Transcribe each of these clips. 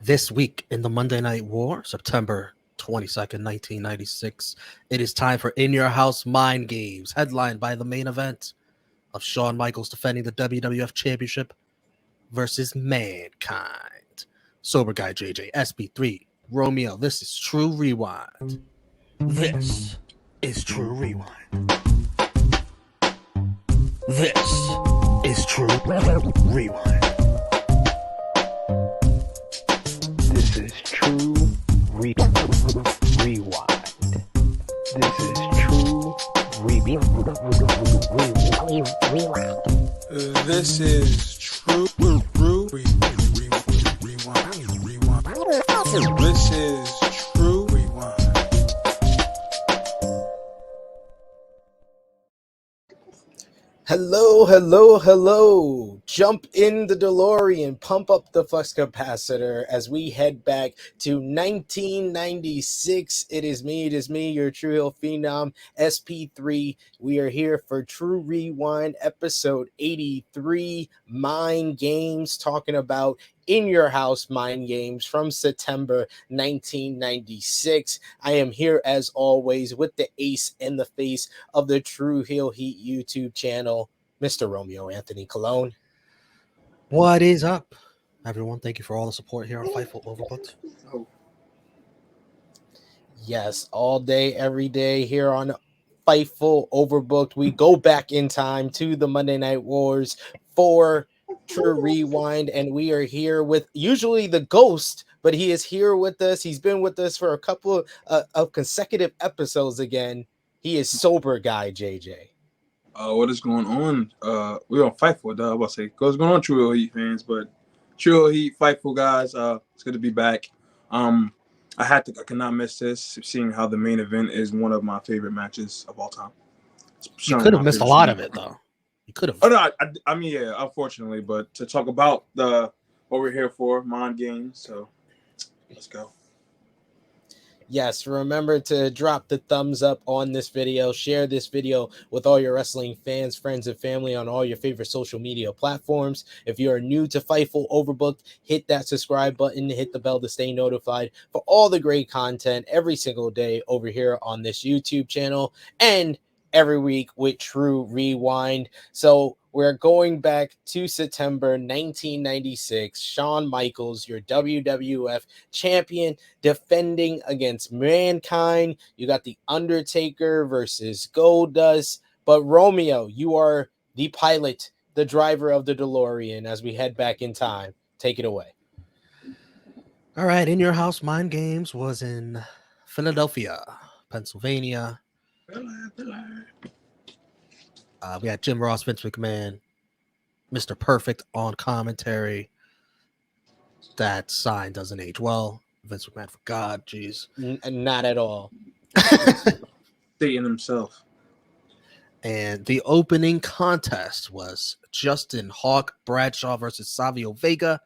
This week in the Monday Night War, September 22nd, 1996, it is time for In Your House Mind Games, headlined by the main event of Shawn Michaels defending the WWF Championship versus Mankind. Sober Guy JJ, SP3, Romeo, this is Tru Rewind. This is Tru Rewind. This is Tru Rewind. This is Tru Rewind. This is Tru Rewind. This is Tru Rewind. This is Tru Rewind. Hello. Jump in the DeLorean, pump up the flux capacitor as we head back to 1996. It is me, your Tru Heel Phenom, SP3. We are here for Tru Rewind, episode 83, Mind Games, talking about In Your House Mind Games from September 1996. I am here as always with the ace in the face of the Tru Heel Heat YouTube channel, Mr. Romeo Anthony Cologne. What is up, everyone? Thank you for all the support here on Fightful Overbooked. Yes, all day, every day here on Fightful Overbooked. We go back in time to the Monday Night Wars for Tru Rewind, and we are here with usually the ghost, but he is here with us. He's been with us for a couple of consecutive episodes again. He is Sober Guy JJ. What is going on? We're on Fightful, I was about to say, what's going on, Tru Heel Heat fans? But Tru Heel Heat, Fightful guys, it's good to be back. I could not miss this, seeing how the main event is one of my favorite matches of all time. You could have missed a lot of it, though. You could have. Oh no, I mean, yeah, unfortunately, but to talk about what we're here for, Mind Games. So let's go. Yes, remember to drop the thumbs up on this video. Share this video with all your wrestling fans, friends, and family on all your favorite social media platforms. If you are new to Fightful Overbooked, hit that subscribe button, hit the bell to stay notified for all the great content every single day over here on this YouTube channel and every week with Tru Rewind. So we're going back to September 1996. Shawn Michaels, your WWF champion, defending against Mankind. You got the Undertaker versus Goldust. But Romeo, you are the pilot, the driver of the DeLorean as we head back in time. Take it away. All right, In Your House Mind Games was in Philadelphia, Pennsylvania. We had Jim Ross, Vince McMahon, Mr. Perfect on commentary. That sign doesn't age well. Vince McMahon, for God, jeez. Not at all. Stating himself. And the opening contest was Justin Hawk Bradshaw versus Savio Vega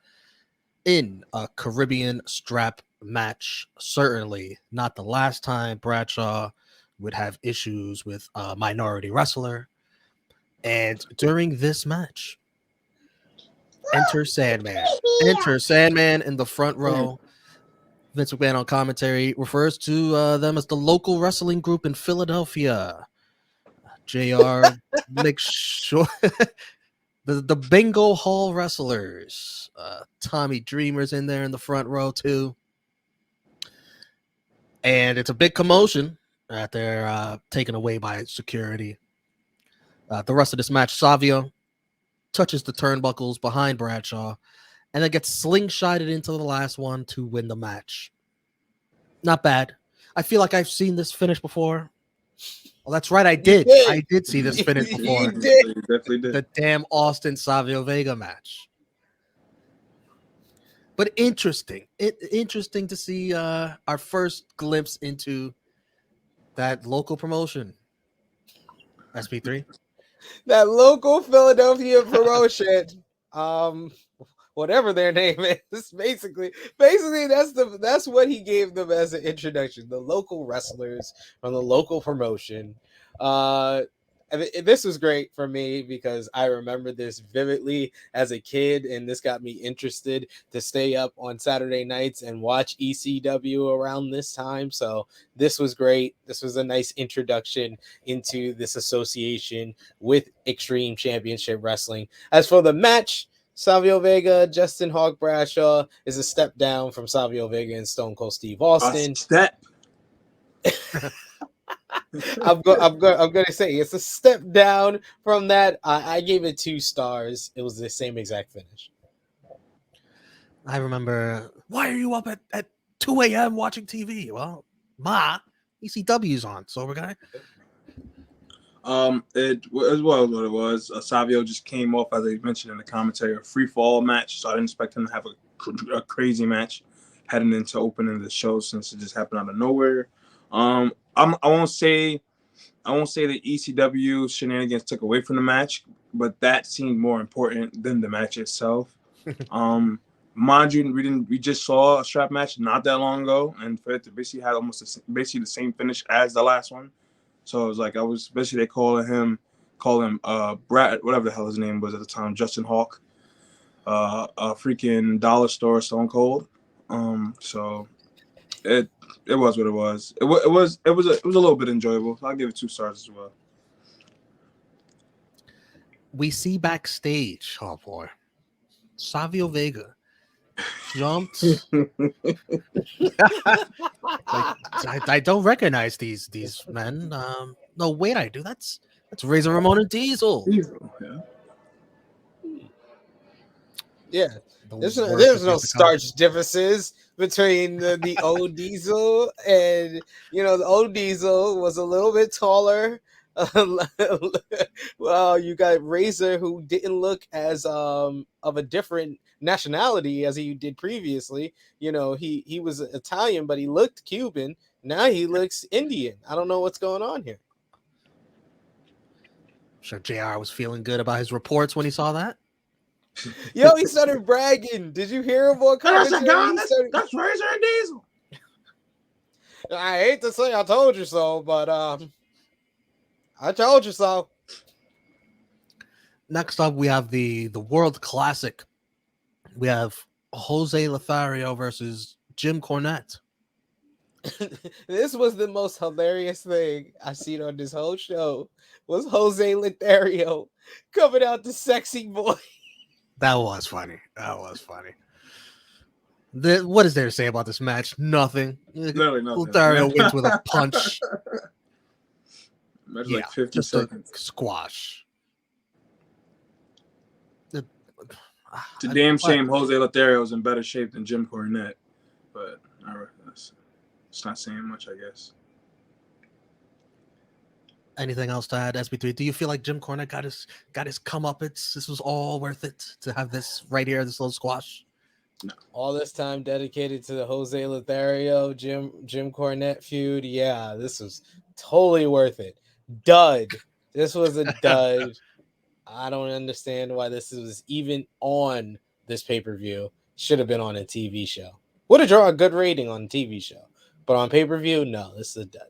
in a Caribbean strap match. Certainly not the last time Bradshaw would have issues with a minority wrestler. And during this match, enter Sandman in the front row. Vince McMahon on commentary refers to them as the local wrestling group in Philadelphia. JR makes sure the Bingo Hall wrestlers. Tommy Dreamer's in there in the front row too. And it's a big commotion that they're taken away by security. The rest of this match, Savio touches the turnbuckles behind Bradshaw and then gets slingshotted into the last one to win the match. Not bad. I feel like I've seen this finish before. Well, that's right. I did. I did see this finish before. You did. You definitely did. The damn Austin Savio Vega match. But interesting. Interesting to see our first glimpse into that local promotion. SP3. That local Philadelphia promotion, whatever their name is, basically that's what he gave them as an introduction. The local wrestlers from the local promotion. this was great for me because I remember this vividly as a kid, and this got me interested to stay up on Saturday nights and watch ECW around this time. So this was great. This was a nice introduction into this association with Extreme Championship Wrestling. As for the match, Savio Vega, Justin Hawk Bradshaw is a step down from Savio Vega and Stone Cold Steve Austin. A step. I'm gonna say it's a step down from that. I gave it 2 stars. It was the same exact finish. I remember, why are you up at 2 a.m. watching TV? Well, ECW's on, so we're gonna. It was what it was. Savio just came off, as I mentioned in the commentary, a free fall match. So I didn't expect him to have a crazy match heading into opening the show, since it just happened out of nowhere. I won't say the ECW shenanigans took away from the match, but that seemed more important than the match itself. Mind you, we just saw a strap match not that long ago, and for it to basically had basically the same finish as the last one. So it was like they call him Brad, whatever the hell his name was at the time, Justin Hawk, a freaking dollar store Stone Cold. So it was what it was. It was a little bit enjoyable. I'll give it 2 stars as well. We see backstage, oh boy, Savio Vega jumped. I don't recognize these men. No, wait, I do. That's Razor Ramon and Diesel. Yeah. There's no starch differences between the old Diesel and, the old Diesel was a little bit taller. Well, you got Razor, who didn't look as of a different nationality as he did previously. He was Italian, but he looked Cuban. Now he looks Indian. I don't know what's going on here. I'm sure JR was feeling good about his reports when he saw that. Yo, he started bragging. Did you hear him on commentary? That's Razor and Diesel. I hate to say I told you so, but I told you so. Next up, we have the World Classic. We have Jose Lothario versus Jim Cornette. This was the most hilarious thing I've seen on this whole show. Was Jose Lothario coming out the sexy boy? That was funny. What is there to say about this match? Nothing. Literally nothing. Lothario wins with a punch. Imagine like 50 seconds. Squash. It's a damn shame Jose Lothario is in better shape than Jim Cornette, but it's not saying much, I guess. Anything else to add, SB3? Do you feel like Jim Cornette got his comeuppance? This was all worth it to have this right here, this little squash? No. All this time dedicated to the Jose Lothario, Jim Cornette feud. Yeah, this was totally worth it. Dud. This was a dud. I don't understand why this was even on this pay-per-view. Should have been on a TV show. Would have drawn a good rating on a TV show. But on pay-per-view, no, this is a dud.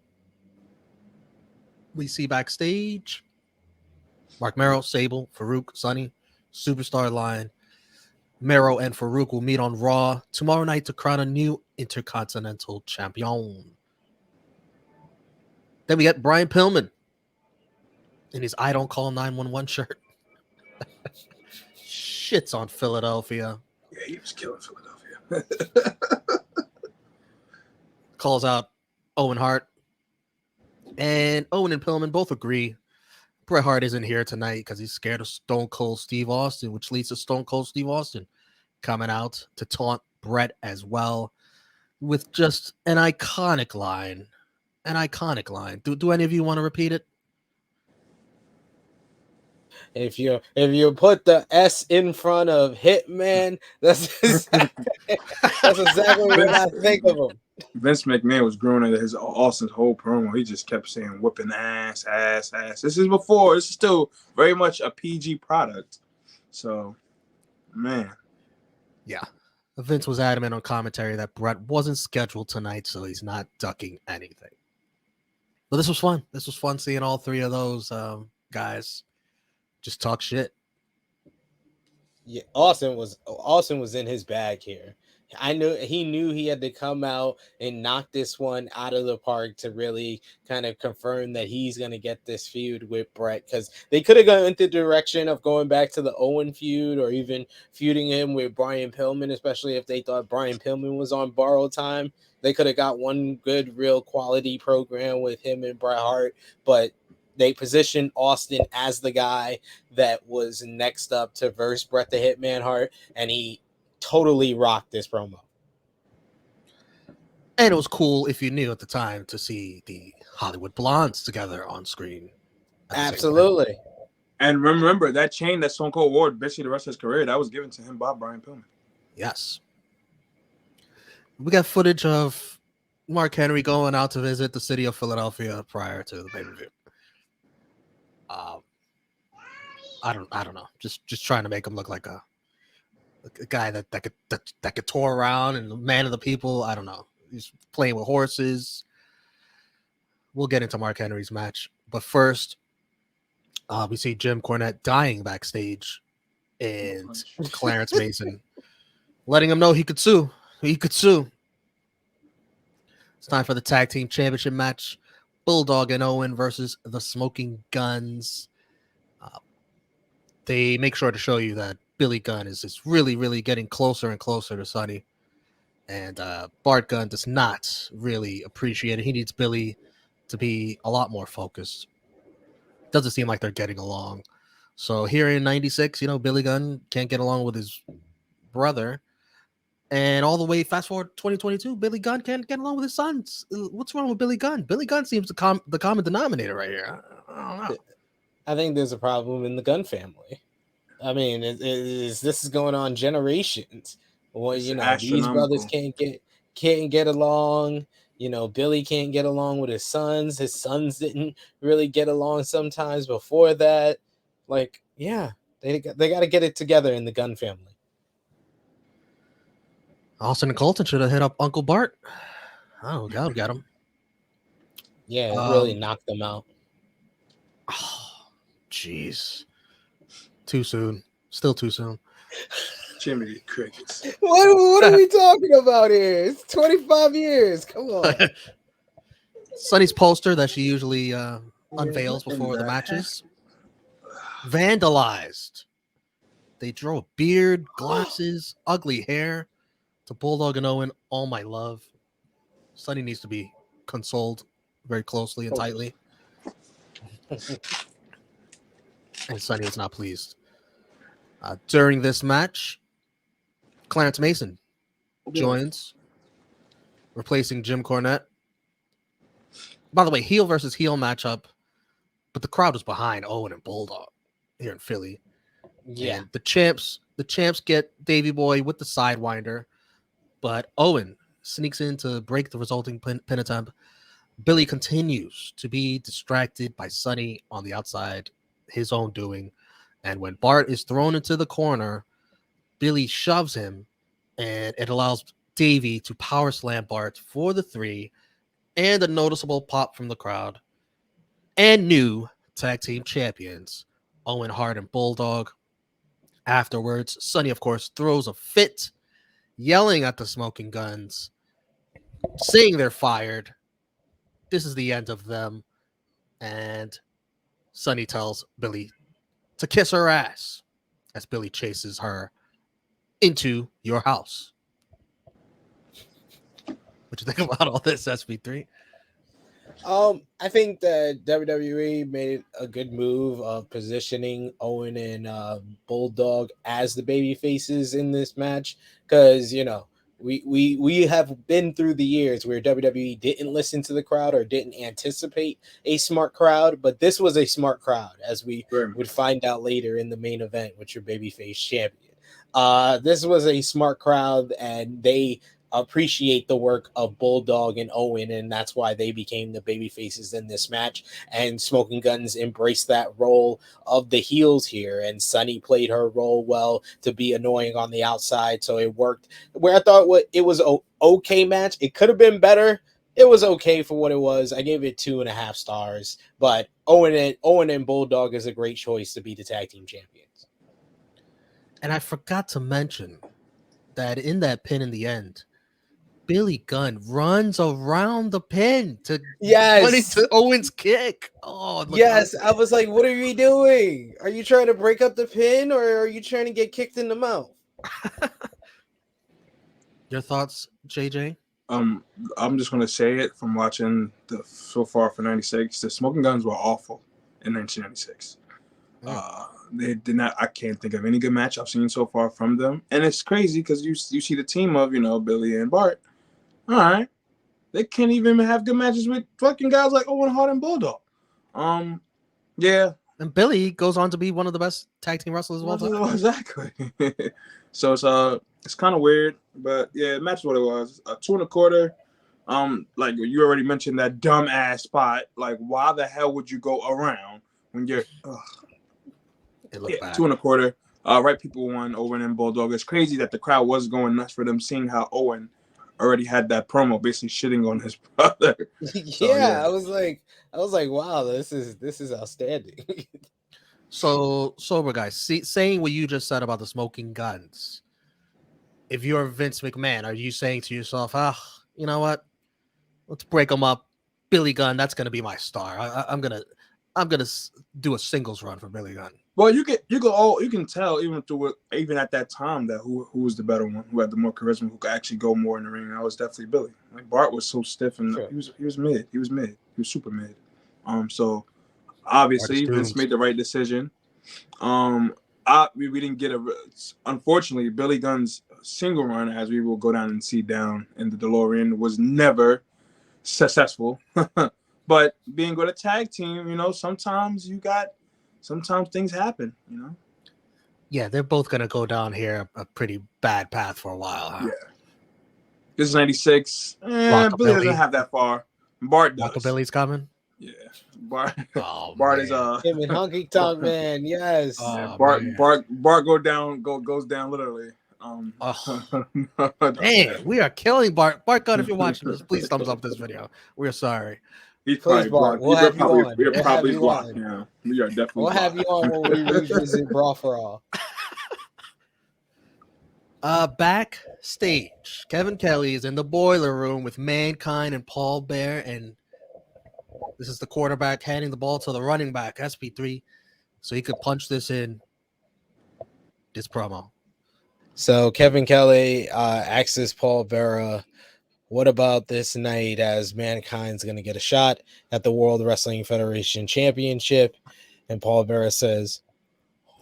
We see backstage Mark Merrill, Sable, Farouk, Sonny, Superstar line. Merrill and Farouk will meet on Raw tomorrow night to crown a new Intercontinental Champion. Then we get Brian Pillman in his I Don't Call 911 shirt. Shits on Philadelphia. Yeah, he was killing Philadelphia. Calls out Owen Hart. And Owen and Pillman both agree Bret Hart isn't here tonight because he's scared of Stone Cold Steve Austin, which leads to Stone Cold Steve Austin coming out to taunt Bret as well with just an iconic line. Do any of you want to repeat it? If you put the S in front of Hitman, that's exactly what I think of him. Vince McMahon was growing at his Austin's whole promo. He just kept saying whipping ass. This is still very much a PG product. So, man. Yeah. Vince was adamant on commentary that Bret wasn't scheduled tonight, so he's not ducking anything. But this was fun. This was fun seeing all three of those guys just talk shit. Yeah, Austin was in his bag here. He knew he had to come out and knock this one out of the park to really kind of confirm that he's going to get this feud with Brett, because they could have gone into the direction of going back to the Owen feud or even feuding him with Brian Pillman, especially if they thought Brian Pillman was on borrowed time. They could have got one good, real quality program with him and Bret Hart, but they positioned Austin as the guy that was next up to verse Bret the Hitman Hart, and he totally rocked this promo. And it was cool, if you knew at the time, to see the Hollywood Blondes together on screen. Absolutely. And remember, that chain that Stone Cold wore basically the rest of his career, that was given to him by Brian Pillman. Yes. We got footage of Mark Henry going out to visit the city of Philadelphia prior to the pay-per-view. I don't know. Just trying to make him look like a guy that could tour around and a man of the people. I don't know. He's playing with horses. We'll get into Mark Henry's match, but first, we see Jim Cornette dying backstage, and Clarence Mason letting him know he could sue. He could sue. It's time for the Tag Team Championship match: Bulldog and Owen versus the Smoking Guns. They make sure to show you that Billy Gunn is really, really getting closer and closer to Sonny. And Bart Gunn does not really appreciate it. He needs Billy to be a lot more focused. Doesn't seem like they're getting along. So here in 96, Billy Gunn can't get along with his brother. And all the way fast forward 2022, Billy Gunn can't get along with his sons. What's wrong with Billy Gunn? Billy Gunn seems the common denominator right here. I don't know. I think there's a problem in the Gunn family. I mean, this is going on generations. Well, these brothers can't get along. Billy can't get along with his sons. His sons didn't really get along sometimes before that. Like, yeah, they got to get it together in the Gunn family. Austin and Colton should have hit up Uncle Bart. Oh, God, got him. Yeah, it really knocked them out. Oh, jeez. Too soon. Still too soon. Jiminy Crickets. What are we talking about here? It's 25 years. Come on. Sonny's poster that she usually unveils before the matches. Vandalized. They drew a beard, glasses, ugly hair to Bulldog and Owen. All my love. Sonny needs to be consoled very closely and tightly. And Sonny was not pleased. During this match, Clarence Mason joins, replacing Jim Cornette. By the way, heel versus heel matchup, but the crowd was behind Owen and Bulldog here in Philly. Yeah, and the champs get Davey Boy with the Sidewinder, but Owen sneaks in to break the resulting pin attempt. Billy continues to be distracted by Sonny on the outside, his own doing. And when Bart is thrown into the corner, Billy shoves him, and it allows Davey to power slam Bart for the 3 and a noticeable pop from the crowd. And new tag team champions, Owen, Hart, and Bulldog. Afterwards, Sonny, of course, throws a fit, yelling at the Smoking Guns, saying they're fired. This is the end of them. And Sonny tells Billy to kiss her ass as Billy chases her into your house. What you think about all this, SB3? I think that WWE made a good move of positioning Owen and Bulldog as the baby faces in this match, because we have been through the years where WWE didn't listen to the crowd or didn't anticipate a smart crowd, but this was a smart crowd, as we would find out later in the main event with your babyface champion. This was a smart crowd, and they appreciate the work of Bulldog and Owen, and that's why they became the baby faces in this match. And Smoking Guns embraced that role of the heels here, and Sonny played her role well to be annoying on the outside, so it worked. Where I thought it was an okay match, it could have been better, It was okay for what it was. I gave it 2.5 stars, but Owen and Bulldog is a great choice to be the tag team champions. And I forgot to mention that in that pin in the end, Billy Gunn runs around the pin to run into Owen's kick. Oh, it looked Yes. ugly. I was like, what are you doing? Are you trying to break up the pin or are you trying to get kicked in the mouth? Your thoughts, JJ? I'm just gonna say it from watching the so far for '96. The Smoking Guns were awful in 1996. They did not. I can't think of any good match I've seen so far from them, and it's crazy because you see the team of Billy and Bart. All right, they can't even have good matches with fucking guys like Owen, Hart, and Bulldog. Yeah. And Billy goes on to be one of the best tag team wrestlers of all time. Exactly. So it's kind of weird, but yeah, match what it was. 2 1/4. Like you already mentioned that dumb ass spot. Like, why the hell would you go around when you're? It looked bad. 2 1/4. Right people won, Owen and Bulldog. It's crazy that the crowd was going nuts for them, seeing how Owen already had that promo, basically shitting on his brother. Yeah. I was like, wow, this is outstanding. So sober guys, saying what you just said about the Smoking Guns. If you're Vince McMahon, are you saying to yourself, you know what? Let's break them up. Billy Gunn, that's gonna be my star. I'm gonna do a singles run for Billy Gunn. Well, you can tell even at that time that who was the better one, who had the more charisma, who could actually go more in the ring. That was definitely Billy. Like Bart was so stiff and Sure. he was mid. He was super mid. So obviously Vince made the right decision. We didn't get unfortunately Billy Gunn's single run, as we will go down and see down in the DeLorean, was never successful. But being with a tag team, sometimes things happen, Yeah, they're both gonna go down here a pretty bad path for a while, huh? Yeah. This is 96. Billy doesn't have that far. Bart does. Rockabilly's coming. Yeah. Bart Bart is him and Honky Tonk Man, yes. Bart goes down literally. Dang, we are killing Bart. Bart Gunn, if you're watching this, please thumbs up this video. We're sorry. He's probably blocked. We'll have you on. We're probably blocked. Yeah, we are definitely. We'll have you on when we revisit Brawl for All. Backstage, Kevin Kelly is in the boiler room with Mankind and Paul Bear, and this is the quarterback handing the ball to the running back, SP3, so he could punch this in. This promo. So Kevin Kelly asks Paul Bearer, what about this night as Mankind's going to get a shot at the World Wrestling Federation Championship? And Paul Bearer says,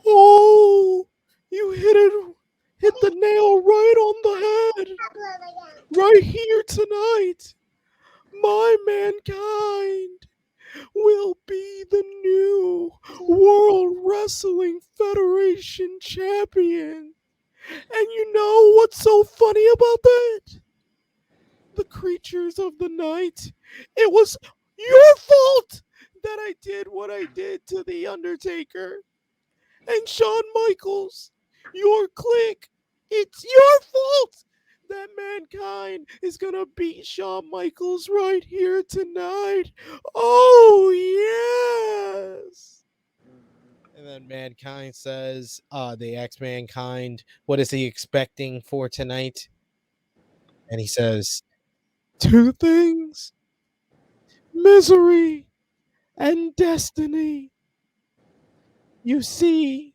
oh, you hit the nail right on the head. Right here tonight. My Mankind will be the new World Wrestling Federation champion. And you know what's so funny about that? The creatures of the night. It was your fault that I did what I did to the Undertaker. And Shawn Michaels, your clique. It's your fault that Mankind is going to beat Shawn Michaels right here tonight. Oh, yes. And then Mankind says, they ask Mankind, what is he expecting for tonight? And he says, 2 things, misery and destiny. You see,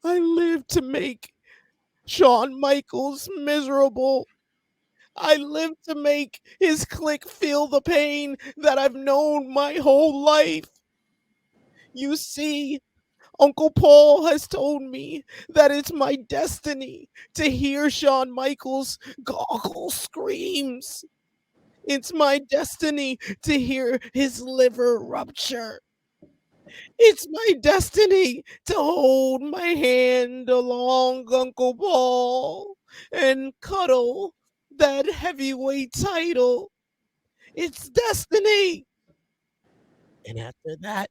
I live to make Shawn Michaels miserable. I live to make his clique feel the pain that I've known my whole life. You see, Uncle Paul has told me that it's my destiny to hear Shawn Michaels goggle screams. It's my destiny to hear his liver rupture. It's my destiny to hold my hand along Uncle Paul and cuddle that heavyweight title. It's destiny. And after that,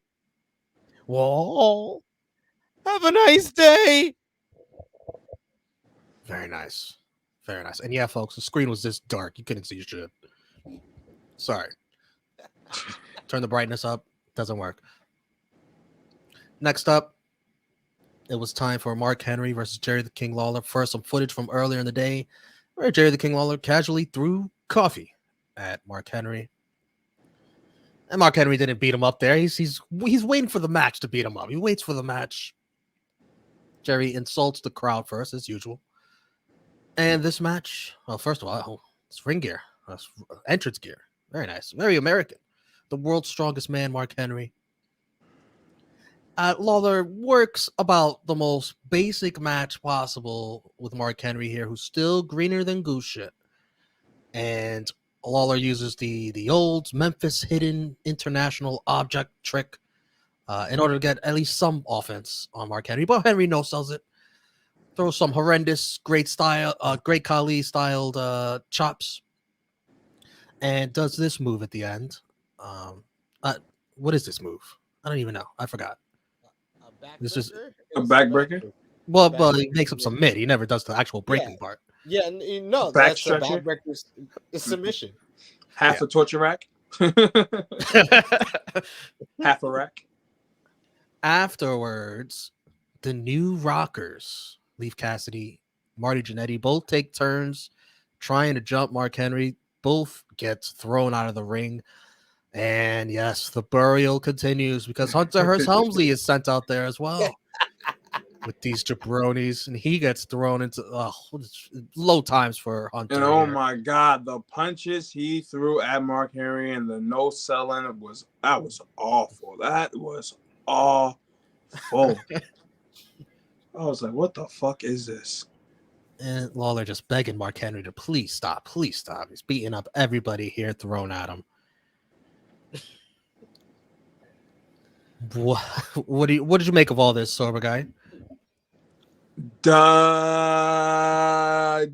we'll all have a nice day. Very nice. Very nice. And yeah, folks, the screen was this dark. You couldn't see shit. Sorry. Turn the brightness up. Doesn't work. Next up, it was time for Mark Henry versus Jerry the King Lawler. First, some footage from earlier in the day where Jerry the King Lawler casually threw coffee at Mark Henry. And Mark Henry didn't beat him up there. He's waiting for the match to beat him up. He waits for the match. Jerry insults the crowd first, as usual. And this match, well, first of all, it's ring gear. That's entrance gear. Very nice. Very American. The world's strongest man, Mark Henry. Lawler works about the most basic match possible with Mark Henry here, who's still greener than goose shit. And Lawler uses the old Memphis hidden international object trick in order to get at least some offense on Mark Henry. But Henry no-sells it. Throws some horrendous, great Khali styled chops. And does this move at the end. What is this move? I don't even know. I forgot. This is a backbreaker. Well, he makes him submit. He never does the actual breaking part. Yeah, no, that's a backbreaker submission. Half a torture rack. Half a rack. Afterwards, the New Rockers, Leif Cassidy, Marty Jannetty, both take turns trying to jump Mark Henry. Both gets thrown out of the ring. And yes, the burial continues because Hunter Hearst Helmsley is sent out there as well with these jabronis, and he gets thrown into low times for Hunter. And oh my God, the punches he threw at Mark Henry and the no selling was awful. That was awful. I was like, what the fuck is this? And Lawler just begging Mark Henry to please stop. He's beating up everybody here thrown at him. What did you make of all this, sober guy? Duh.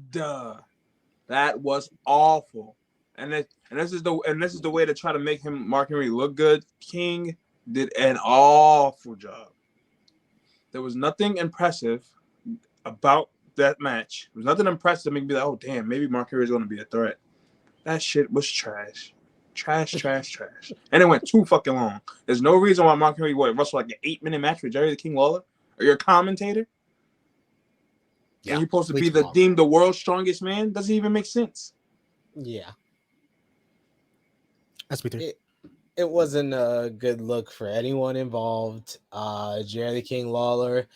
That was awful. And this is the way to try to make Mark Henry look good. King did an awful job. There was nothing impressive about that match. There was nothing impressive to make me be like, oh damn, maybe Mark Henry is going to be a threat. That shit was trash. Trash. And it went too fucking long. There's no reason why Mark Henry would wrestle like an 8-minute match with Jerry the King Lawler. Or your commentator. Yeah, and you're supposed to be deemed the world's strongest man. Doesn't even make sense. Yeah. SB3. It wasn't a good look for anyone involved. Jerry the King Lawler,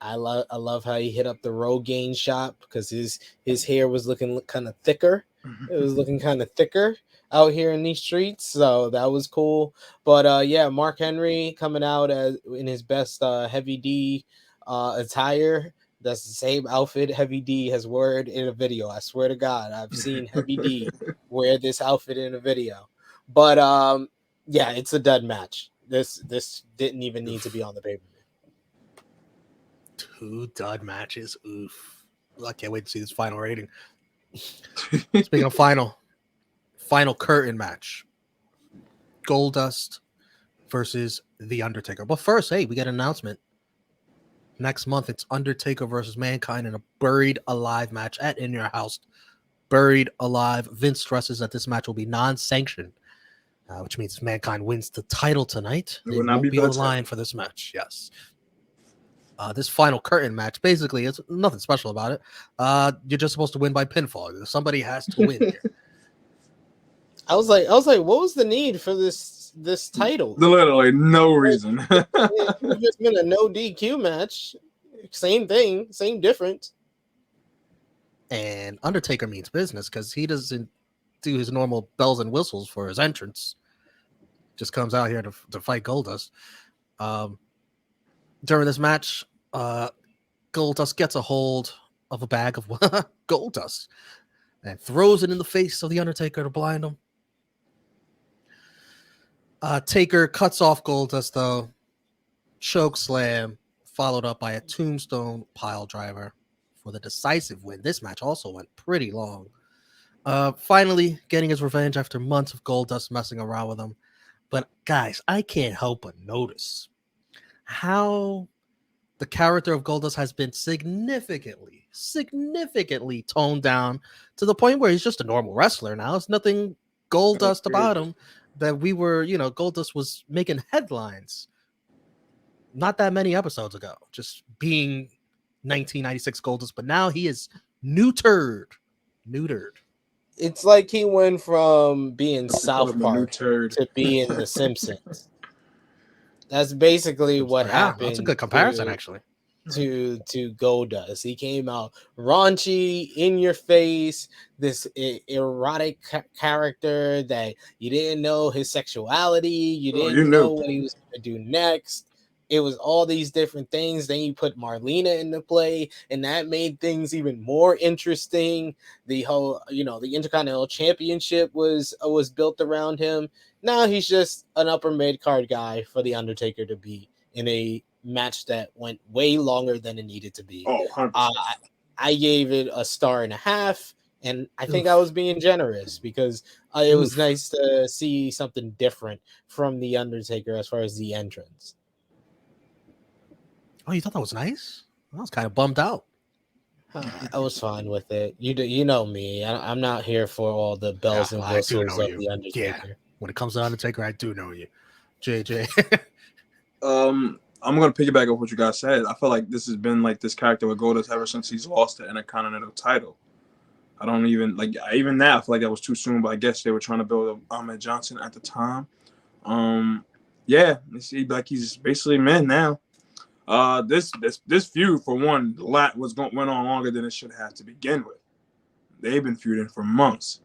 I love how he hit up the Rogaine shop because his hair was looking kind of thicker. It was looking kind of thicker out here in these streets, so that was cool. But yeah, Mark Henry coming out in his best Heavy D attire. That's the same outfit Heavy D has worn in a video. I swear to God, I've seen Heavy D wear this outfit in a video. But yeah, it's a dud match. This didn't even need to be on the pay-per-view. 2 dud matches. Oof. I can't wait to see this final rating. Speaking of final curtain match. Goldust versus The Undertaker. But first, hey, we got an announcement. Next month, it's Undertaker versus Mankind in a Buried Alive match at In Your House. Buried Alive. Vince stresses that this match will be non-sanctioned, which means if Mankind wins the title tonight, it won't be on the line for this match. Yes. This final curtain match, basically, it's nothing special about it. You're just supposed to win by pinfall. Somebody has to win here. I was like, what was the need for this title? Literally no reason. It would have just been a no DQ match. Same thing, same difference. And Undertaker means business because he doesn't do his normal bells and whistles for his entrance. Just comes out here to fight Goldust. During this match, Goldust gets a hold of a bag of Goldust and throws it in the face of the Undertaker to blind him. Taker cuts off Goldust, though. Choke slam, followed up by a tombstone pile driver for the decisive win. This match also went pretty long. Finally getting his revenge after months of Goldust messing around with him. But guys, I can't help but notice how the character of Goldust has been significantly toned down to the point where he's just a normal wrestler now. It's nothing Goldust about him that we were, Goldust was making headlines not that many episodes ago, just being 1996 Goldust, but now he is neutered. It's like he went from being Call South him a new Park turd. to being The Simpsons. That's basically what happened. That's a good comparison, actually. To Goldust. He came out raunchy, in your face, this erotic character that you didn't know his sexuality, you didn't know what he was going to do next. It was all these different things. Then you put Marlena into play, and that made things even more interesting. The whole, the Intercontinental Championship was built around him. Now he's just an upper mid card guy for the Undertaker to be in a match that went way longer than it needed to be. Oh, 100%. I gave it a 1.5 stars, and I think I was being generous because it was nice to see something different from the Undertaker as far as the entrance. Oh, you thought that was nice? I was kind of bummed out. I was fine with it. You know me. I'm not here for all the bells and whistles of the Undertaker. Yeah. When it comes to Undertaker, I do know you, JJ. I'm gonna piggyback off what you guys said. I feel like this has been like this character with Goldust ever since he's lost the Intercontinental title. I don't even even now I feel like that was too soon, but I guess they were trying to build up Ahmed Johnson at the time. Yeah, you see, like he's basically men now. This feud for one went on longer than it should have to begin with. They've been feuding for months.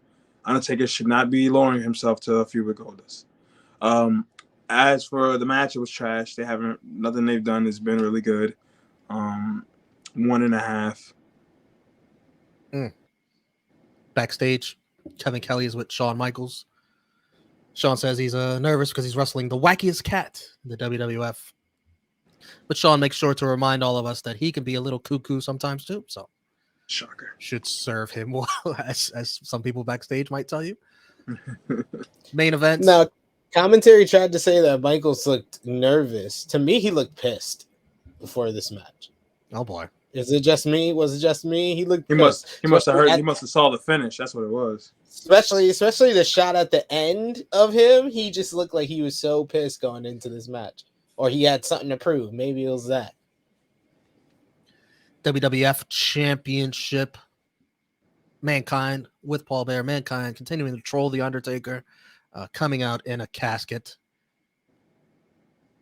Undertaker should not be lowering himself to a feud with Goldust. As for the match, it was trash. Nothing they've done has been really good. 1.5. Backstage, Kevin Kelly is with Shawn Michaels. Shawn says he's nervous because he's wrestling the wackiest cat in the WWF. But Shawn makes sure to remind all of us that he can be a little cuckoo sometimes too. So, shocker. Should serve him well, as some people backstage might tell you. Main event. Now, commentary tried to say that Michaels looked nervous. To me, he looked pissed before this match. Oh boy. Is it just me? Was it just me? He looked. He must have heard. He must have saw the finish. That's what it was. Especially the shot at the end of him. He just looked like he was so pissed going into this match, or he had something to prove. Maybe it was that. WWF Championship. Mankind with Paul Bearer. Mankind continuing to troll the Undertaker, coming out in a casket.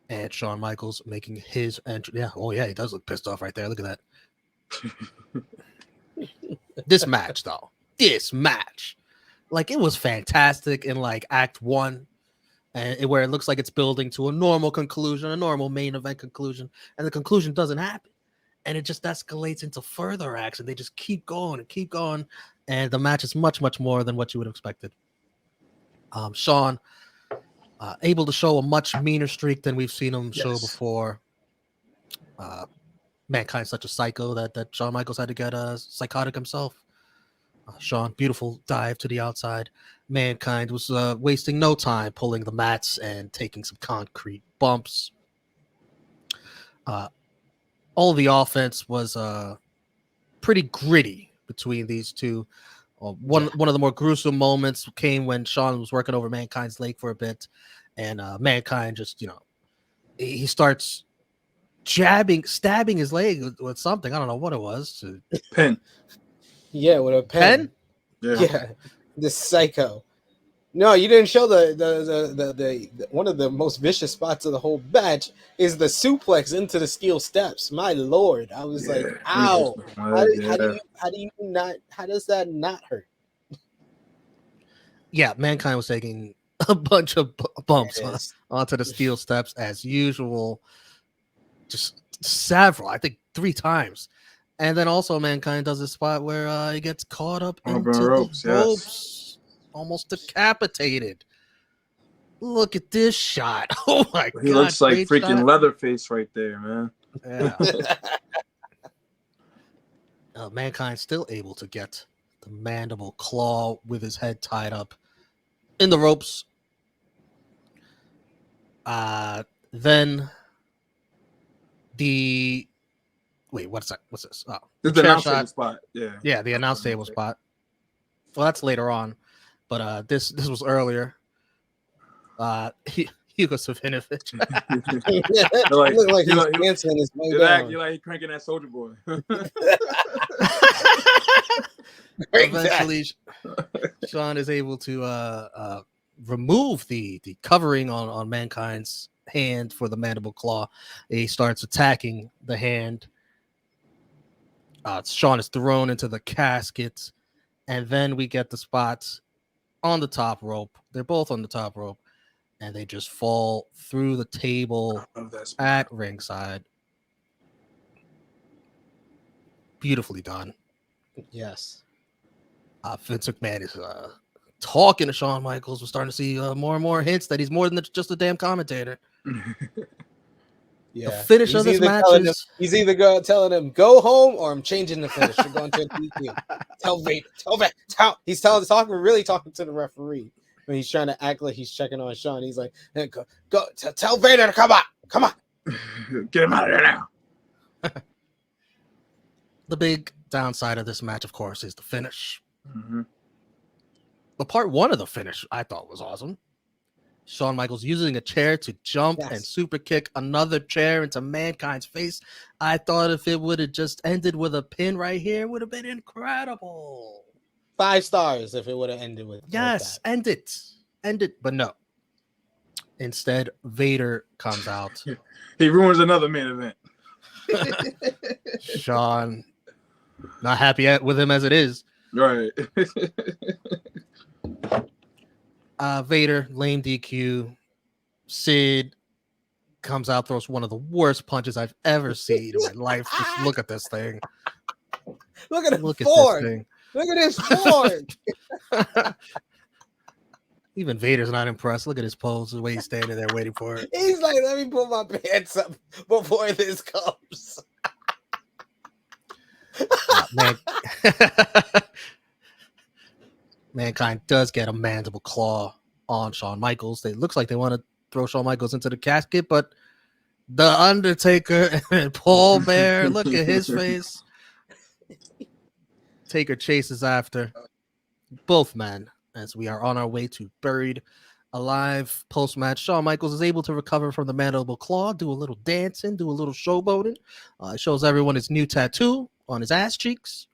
And Shawn Michaels making his entry. Yeah, oh yeah, he does look pissed off right there. Look at that. This match, like, it was fantastic in like Act 1, and where it looks like it's building to a normal conclusion, a normal main event conclusion, and the conclusion doesn't happen, and it just escalates into further acts, and they just keep going, and the match is much, much more than what you would have expected. Shawn able to show a much meaner streak than we've seen him show before. Mankind's such a psycho that Shawn Michaels had to get psychotic himself. Shawn, beautiful dive to the outside. Mankind was wasting no time pulling the mats and taking some concrete bumps. All the offense was pretty gritty between these two. One of the more gruesome moments came when Shawn was working over Mankind's leg for a bit, and Mankind just, he starts stabbing his leg with something. I don't know what it was. Pen. Yeah, with a pen. Yeah. The psycho. No, you didn't show the one of the most vicious spots of the whole match is the suplex into the steel steps. My lord, I was like, ow! How does that not hurt? Yeah, Mankind was taking a bunch of bumps onto the steel steps as usual. Just several, I think 3 times. And then also Mankind does a spot where he gets caught up into the ropes, almost decapitated. Look at this shot. Oh my God. He looks like freaking Leatherface right there, man. Yeah. Mankind still able to get the mandible claw with his head tied up in the ropes. Then what's that? What's this? Oh, this is the announce table spot. Yeah, the announce table spot. Well, that's later on. But this was earlier. Hugo Savinovich. Like, Look like you he's know, dancing his way you're down. like he cranking that Soldier Boy. Great Eventually, Shawn is able to remove the covering on Mankind's hand for the mandible claw. He starts attacking the hand. Shawn is thrown into the casket, and then we get the spots on the top rope. They're both on the top rope, and they just fall through the table at ringside. Beautifully done. Yes. Vince McMahon is talking to Shawn Michaels. We're starting to see more and more hints that he's more than just a damn commentator. Yeah. The finish of this match is... He's either telling him go home or I'm changing the finish. You're going to a DQ. Tell Vader. He's really talking to the referee when he's trying to act like he's checking on Shawn. He's like, go tell Vader to come on. Get him out of there now. The big downside of this match, of course, is the finish. Mm-hmm. The part one of the finish I thought was awesome. Shawn Michaels using a chair to jump and super kick another chair into Mankind's face. I thought if it would have just ended with a pin right here, it would have been incredible. 5 stars if it would have ended with yes, like end it, but no. Instead, Vader comes out. He ruins another main event. Shawn, not happy with him as it is. Right. Vader, lame DQ. Sid comes out, throws one of the worst punches I've ever seen in my life. Just look at this thing. Look at this thing. Look at this Ford. Even Vader's not impressed. Look at his pose, the way he's standing there waiting for it. He's like, let me put my pants up before this comes. Man. Mankind does get a mandible claw on Shawn Michaels. It looks like they want to throw Shawn Michaels into the casket, but the Undertaker and Paul Bear, look at his face. Taker chases after both men as we are on our way to Buried Alive. Post-match, Shawn Michaels is able to recover from the mandible claw, do a little dancing, do a little showboating. Shows everyone his new tattoo on his ass cheeks.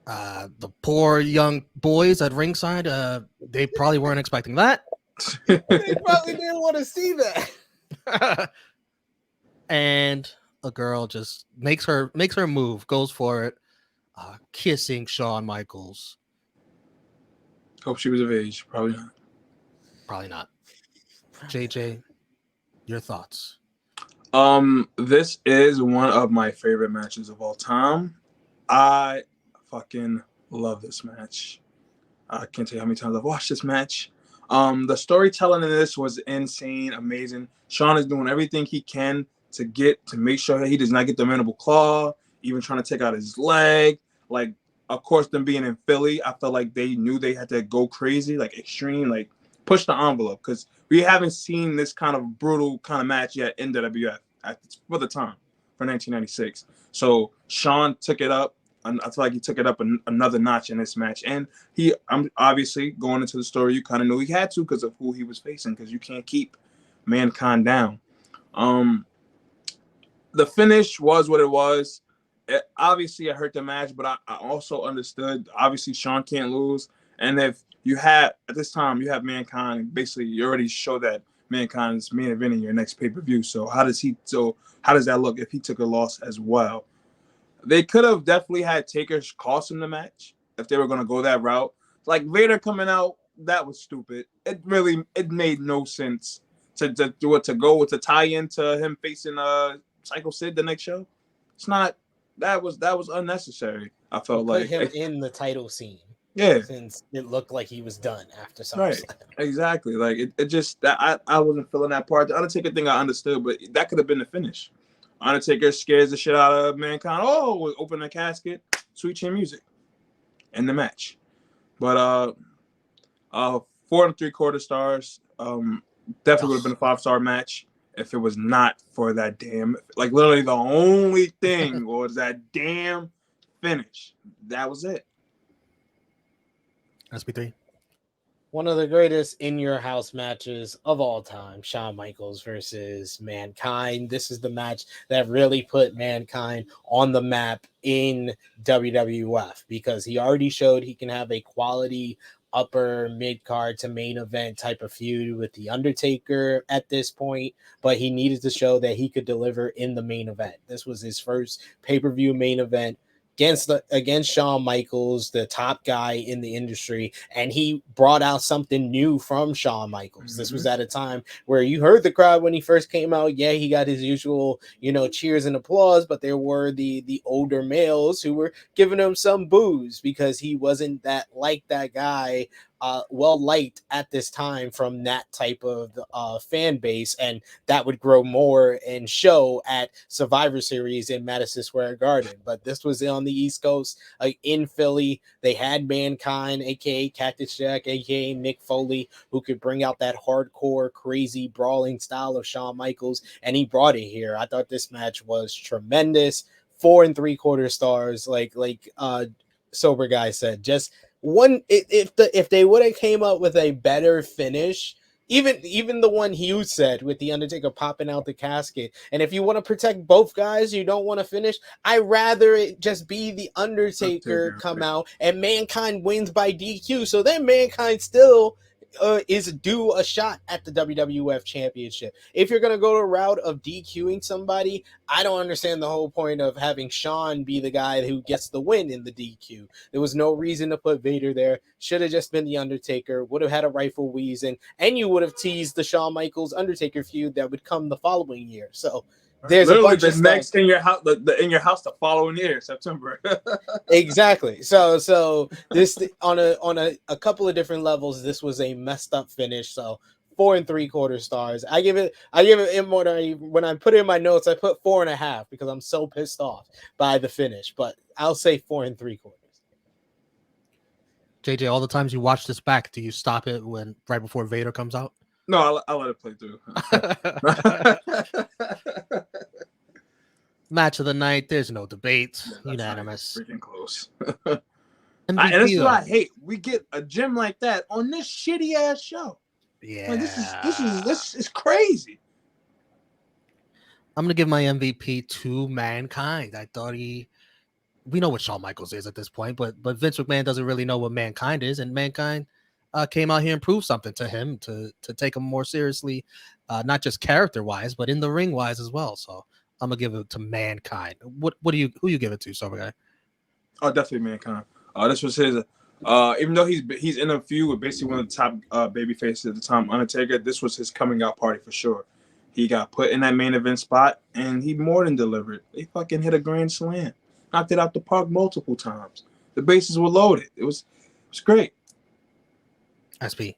The poor young boys at ringside, they probably weren't expecting that. They probably didn't want to see that. And a girl just makes her move, goes for it, kissing Shawn Michaels. Hope she was of age. Probably not. JJ, your thoughts? This is one of my favorite matches of all time. I fucking love this match. I can't tell you how many times I've watched this match. The storytelling in this was insane, amazing. Shawn is doing everything he can to make sure that he does not get the mandible claw, even trying to take out his leg. Like, of course, them being in Philly, I felt like they knew they had to go crazy, like extreme, like push the envelope, because we haven't seen this kind of brutal kind of match yet in WWF for the time, for 1996. So Shawn took it up. I feel like he took it up another notch in this match. And I'm obviously going into the story, you kind of knew he had to because of who he was facing, because you can't keep Mankind down. The finish was what it was. Obviously, it hurt the match, but I also understood, obviously, Shawn can't lose. And if you have, at this time, you have Mankind, basically, you already showed that Mankind is main eventing your next pay-per-view. So how does that look if he took a loss as well? They could have definitely had Taker cost him the match if they were going to go that route. Like Vader coming out, that was stupid. It made no sense to do it, to go with the tie into him facing Psycho Sid the next show. It's not. That was unnecessary. I felt Put like him in the title scene. Yeah, since it looked like he was done after SummerSlam. Right, exactly. Like it just that I wasn't feeling that part. The Undertaker thing I understood, but that could have been the finish. Undertaker scares the shit out of Mankind. Oh, we open the casket, sweet chin music, end the match. But 4 3/4 stars. Definitely would have been a 5-star match if it was not for that damn. Like literally, the only thing was that damn finish. That was it. SB3. One of the greatest in your house matches of all time, Shawn Michaels versus Mankind. This is the match that really put Mankind on the map in WWF because he already showed he can have a quality upper mid card to main event type of feud with the Undertaker at this point, but he needed to show that he could deliver in the main event. This was his first pay-per-view main event against Shawn Michaels, the top guy in the industry, and he brought out something new from Shawn Michaels. This was at a time where you heard the crowd when he first came out. Yeah, he got his usual, cheers and applause, but there were the older males who were giving him some boos because he wasn't that guy well liked at this time from that type of fan base, and that would grow more and show at Survivor Series in Madison Square Garden. But this was on the East Coast, in Philly. They had Mankind, aka Cactus Jack, aka Mick Foley, who could bring out that hardcore, crazy, brawling style of Shawn Michaels, and he brought it here. I thought this match was tremendous. 4 3/4 stars, like Sober Guy said. Just one, if they would have came up with a better finish, even the one Hugh said with the Undertaker popping out the casket, and if you want to protect both guys, you don't want to finish, I rather it just be the Undertaker come out and Mankind wins by DQ, so then Mankind still is due a shot at the WWF Championship. If you're going to go the route of DQing somebody, I don't understand the whole point of having Shawn be the guy who gets the win in the DQ. There was no reason to put Vader there. Should have just been the Undertaker. Would have had a rifle wheezing, and you would have teased the Shawn Michaels Undertaker feud that would come the following year. So there's literally a bunch the of next stuff. in your house, in your house the following year, September. Exactly. So this on a couple of different levels, this was a messed up finish. So 4 3/4 stars. I give it in more than when I put it in my notes, I put 4.5 because I'm so pissed off by the finish. But I'll say 4 3/4. JJ, all the times you watch this back, do you stop it right before Vader comes out? No, I'll let it play through. Match of the night. There's no debate. Unanimous. Freaking close. MVP, And this is what I hate. We get a gem like that on this shitty ass show. Yeah, like, this is crazy. I'm gonna give my MVP to Mankind. I thought we know what Shawn Michaels is at this point, but Vince McMahon doesn't really know what Mankind is, and Mankind came out here and proved something to him to take him more seriously, not just character wise, but in the ring wise as well. So I'm gonna give it to Mankind. Who you give it to, Sober Guy? Oh, definitely Mankind. This was his. Even though he's in a feud with basically one of the top baby faces at the time, Undertaker, this was his coming out party for sure. He got put in that main event spot, and he more than delivered. They fucking hit a grand slam, knocked it out the park multiple times. The bases were loaded. It was great. SP.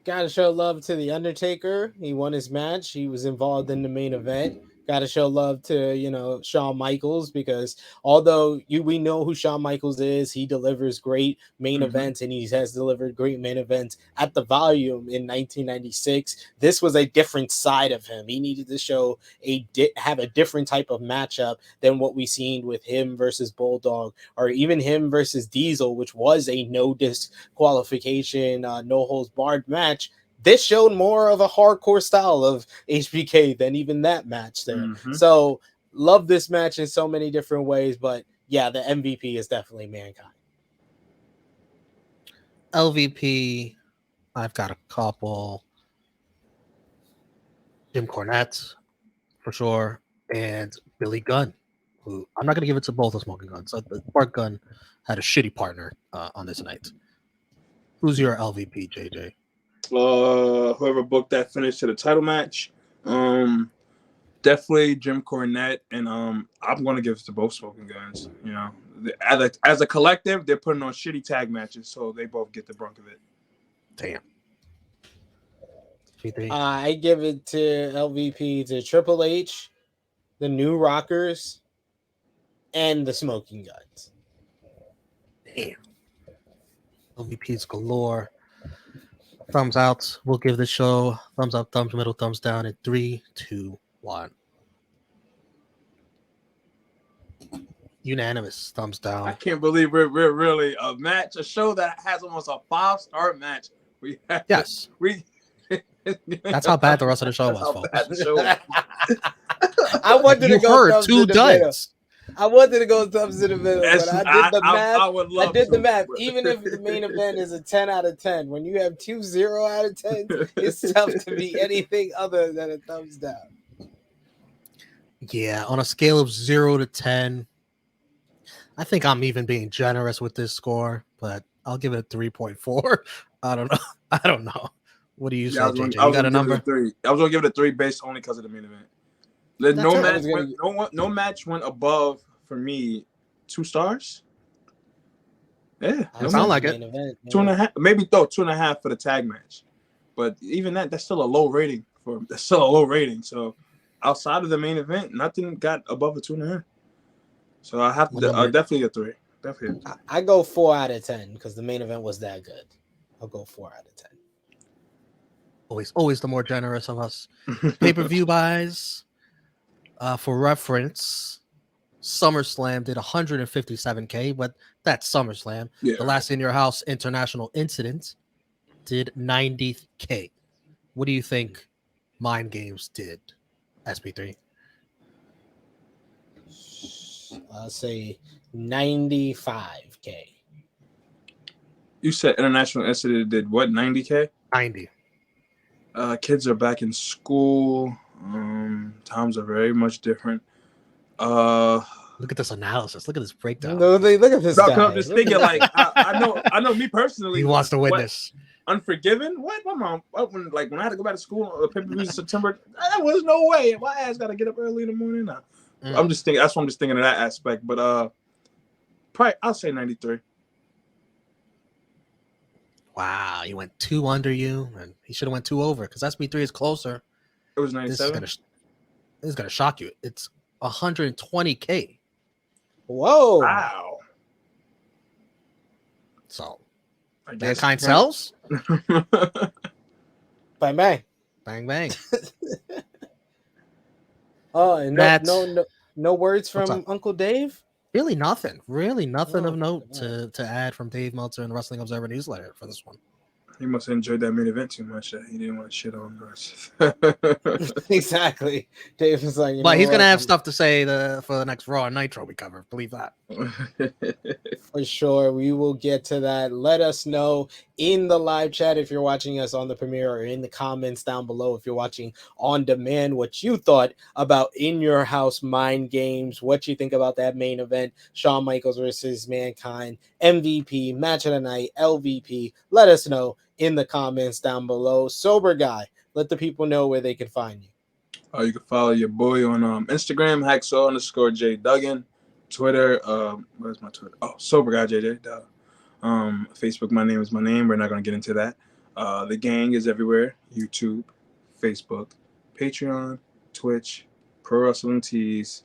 Gotta show love to the Undertaker. He won his match. He was involved in the main event. Gotta show love to, Shawn Michaels, because although we know who Shawn Michaels is, he delivers great main events, and he has delivered great main events at the Volume in 1996. This was a different side of him. He needed to show have a different type of matchup than what we seen with him versus Bulldog, or even him versus Diesel, which was a no disqualification, no holds barred match. This showed more of a hardcore style of HBK than even that match there. So love this match in so many different ways, but yeah, the MVP is definitely Mankind. LVP, I've got a couple. Jim Cornette, for sure, and Billy Gunn, who I'm not going to give it to both of Smoking Guns. So Bart Gunn had a shitty partner on this night. Who's your LVP, JJ? Whoever booked that finish to the title match, definitely Jim Cornette, and I'm going to give it to both Smoking Guns. As a collective, they're putting on shitty tag matches, so they both get the brunt of it. Damn. I give it to LVP to Triple H, the New Rockers, and the Smoking Guns. Damn. LVP's galore. Thumbs out. We'll give the show thumbs up, thumbs middle, thumbs down in 3, 2, 1. Unanimous thumbs I down. can't believe we're really a show that has almost a 5-star match. We have, Yes. we. That's how bad the rest of the show That's was, how folks. bad the show was. I wanted You to go heard thumbs 2 in the middle. duds. I wanted to go thumbs in the middle, Yes, but I did the math. I would love I did the to, math. but- Even if the main event is a 10 out of 10, when you have 2 0 out of 10, it's tough to be anything other than a thumbs down. Yeah, on a scale of 0 to 10, I think I'm even being generous with this score, but I'll give it a 3.4. I don't know. I don't know. What do you say, JJ? You got a number? 3. I was gonna give it a 3 based only because of the main event. No match went above for me 2 stars. Yeah, It sound like it. Event, 2.5, maybe 2.5 for the tag match, but even that's still a low rating So outside of the main event, nothing got above a 2.5. So I have to definitely a 3. Definitely. I go 4 out of 10 because the main event was that good. I'll go 4 out of 10. Always the more generous of us. Pay-per-view buys. For reference, SummerSlam did 157K, but that's SummerSlam. Yeah. The Last in Your House International Incident did 90K. What do you think Mind Games did, SP3? I'll say 95K. You said International Incident did what? 90K? 90. Kids are back in school. Times are very much different. Look at this analysis. Look at this breakdown. No, look at this guy. I'm just thinking, like, I know me personally. He wants to win what, this. Unforgiven? What? My mom, when I had to go back to school on pay-per-view in September, there was no way. My ass got to get up early in the morning now. I'm just thinking. That's what I'm just thinking of that aspect. But probably I'll say 93. Wow, he went 2 under you, and he should have went 2 over because SP3 is closer. It was This 97. is gonna shock you. It's 120K. Whoa. Wow. So I guess Mankind sells. Bang, bang. Bang bang. Oh, and no words What's from up? Uncle Dave? Really nothing of Oh, note yeah. to add from Dave Meltzer and Wrestling Observer newsletter for this one. He must have enjoyed that main event too much that he didn't want to shit on us. Exactly. Dave was like, But he's gonna have stuff to say for the next Raw and Nitro we cover. Believe that. For sure. We will get to that. Let us know in the live chat if you're watching us on the premiere, or in the comments down below if you're watching on demand, what you thought about In Your House Mind Games, what you think about that main event, Shawn Michaels versus Mankind, MVP, match of the night, LVP. Let us know in the comments down below. Sober Guy, let the people know where they can find you. You can follow your boy on Instagram, Hacksaw_J Duggan. Twitter, where's my Twitter? Oh, Sober Guy JJ. Facebook, my name is my name. We're not gonna get into that. The gang is everywhere: YouTube, Facebook, Patreon, Twitch, Pro Wrestling Tees,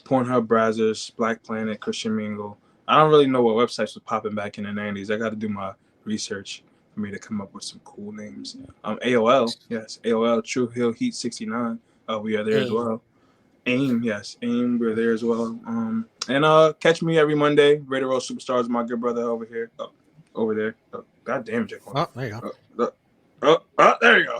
Pornhub Brazzers, Black Planet, Christian Mingle. I don't really know what websites was popping back in the 90s. I got to do my research for me to come up with some cool names. AOL, yes, AOL, Tru Heel Heat 69. We are there as well. AIM, yes, AIM, we're there as well. And catch me every Monday. Raider Road Superstars, my good brother over here. Over there. God damn, Jake. Oh, there you go. There you go.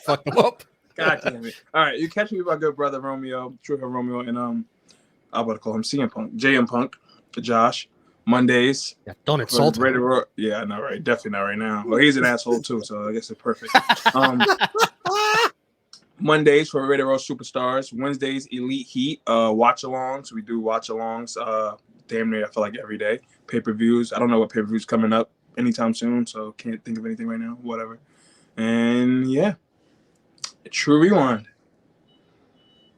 Fuck him up. God damn it. All right, you catch me with my good brother Romeo, Tru Heel Romeo, and I'm about to call him CM Punk, JM Punk, Josh. Mondays. Yeah, don't insult him. Yeah, I know, right? Definitely not right now. Well, he's an asshole too, so I guess it's perfect. Mondays for Raider Road Superstars. Wednesdays, Elite Heat. Watch-alongs. We do watch-alongs. Damn near, I feel like every day. Pay-per-views. I don't know what pay-per-views coming up anytime soon, so can't think of anything right now. Whatever. And yeah, True Rewind.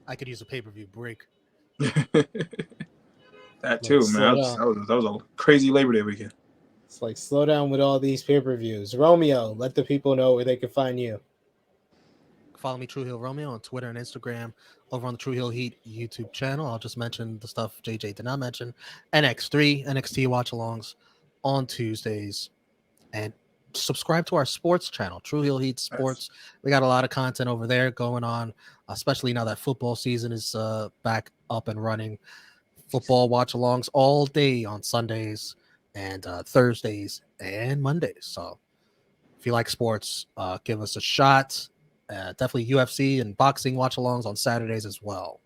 I could use a pay-per-view break. That too, man. That was a crazy Labor Day weekend. It's like, slow down with all these pay-per-views. Romeo, let the people know where they can find you. Follow me, Tru Heel Romeo, on Twitter and Instagram, over on the Tru Heel Heat YouTube channel. I'll just mention the stuff JJ did not mention. NXT watch-alongs on Tuesdays. And subscribe to our sports channel, Tru Heel Heat Sports. Yes. We got a lot of content over there going on, especially now that football season is back up and running. Football watch-alongs all day on Sundays and Thursdays and Mondays. So if you like sports, give us a shot. Definitely UFC and boxing watch-alongs on Saturdays as well.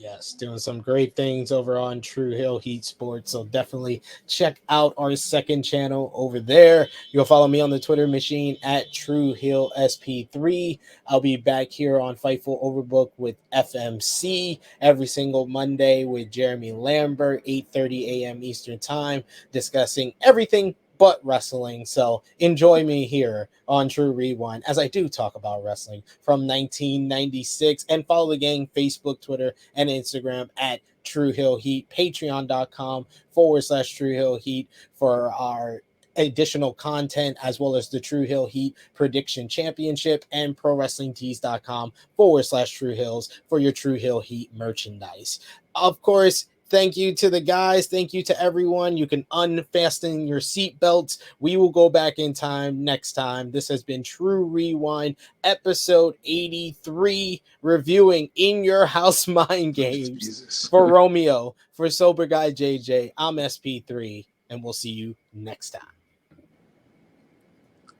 Yes, doing some great things over on Tru Heel Heat Sports. So definitely check out our second channel over there. You'll follow me on the Twitter machine at Tru Heel SP3. I'll be back here on Fightful Overbooked with FMC every single Monday with Jeremy Lambert, 8:30 a.m. Eastern Time, discussing everything but wrestling. So enjoy me here on True Rewind as I do talk about wrestling from 1996, and follow the gang Facebook, Twitter, and Instagram at Tru Heel Heat, patreon.com/Tru Heel Heat for our additional content, as well as the Tru Heel Heat Prediction Championship, and ProWrestlingTees.com/Tru Heels for your Tru Heel Heat merchandise. Of course, thank you to the guys. Thank you to everyone. You can unfasten your seatbelts. We will go back in time next time. This has been True Rewind, episode 83, reviewing In Your House Mind Games. Jesus. For Romeo, for Sober Guy JJ, I'm SP3, and we'll see you next time.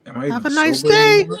Am I Have a even nice sober day. anymore?